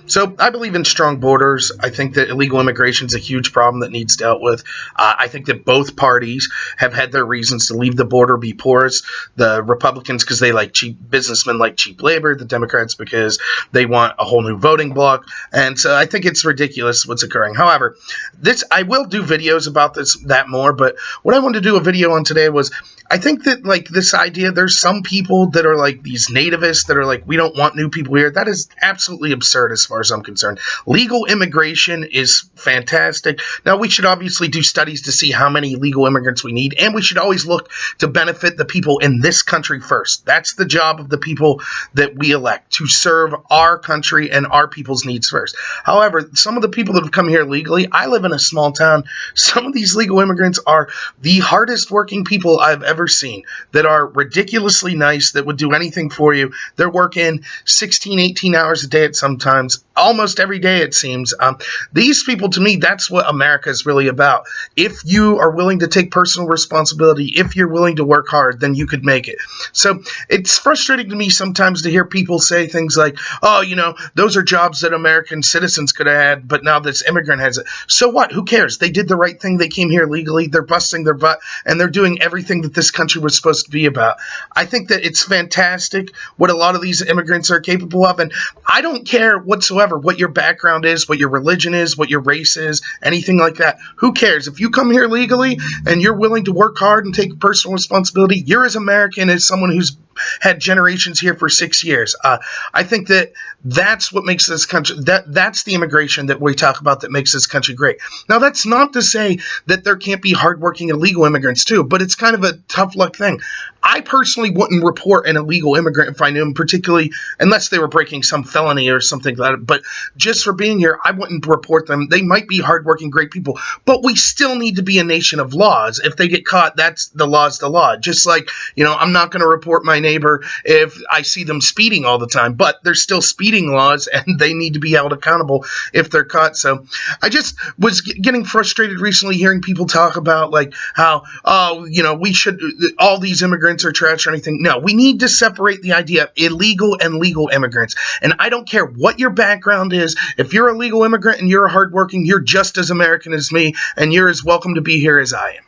So I believe in strong borders. I think that illegal immigration is a huge problem that needs dealt with. I think that both parties have had their reasons to leave the border be porous. The Republicans because they like cheap businessmen, like cheap labor. The Democrats because they want a whole new voting bloc. And so I think it's ridiculous what's occurring. However, I will do videos about that more. But what I wanted to do a video on today was I think that like this idea, there's some people that are like these nativists that are like, we don't want new people here. That is absolutely absurd as far as I'm concerned. Legal immigration is fantastic. Now, we should obviously do studies to see how many legal immigrants we need, and we should always look to benefit the people in this country first. That's the job of the people that we elect, to serve our country and our people's needs first. However, some of the people that have come here legally, I live in a small town. Some of these legal immigrants are the hardest working people I've ever seen, that are ridiculously nice, that would do anything for you. They're working 16, 18 hours a day at sometimes, almost every day it seems. These people, to me, that's what America is really about. If you are willing to take personal responsibility, if you're willing to work hard, then you could make it. So it's frustrating to me sometimes to hear people say things like, oh, those are jobs that American citizens could have had, but now this immigrant has it. So what? Who cares? They did the right thing. They came here legally. They're busting their butt, and they're doing everything that this country was supposed to be about. I think that it's fantastic what a lot of these immigrants are capable of, and I don't care whatsoever what your background is, what your religion is, what your race is, anything like that. Who cares? If you come here legally and you're willing to work hard and take personal responsibility, you're as American as someone who's had generations here for 6 years. I think that that's what makes this country, that's the immigration that we talk about that makes this country great. Now, that's not to say that there can't be hardworking illegal immigrants too, but it's kind of a tough luck thing. I personally wouldn't report an illegal immigrant if I knew them, particularly unless they were breaking some felony or something like that. But just for being here, I wouldn't report them. They might be hardworking, great people, but we still need to be a nation of laws. If they get caught, that's the law's the law. Just like, I'm not going to report my neighbor if I see them speeding all the time, but there's still speeding laws and they need to be held accountable if they're caught. So I just was getting frustrated recently hearing people talk about like how, we should, all these immigrants are trash or anything. No, we need to separate the idea of illegal and legal immigrants. And I don't care what your background is. If you're a legal immigrant and you're hardworking, you're just as American as me, and you're as welcome to be here as I am.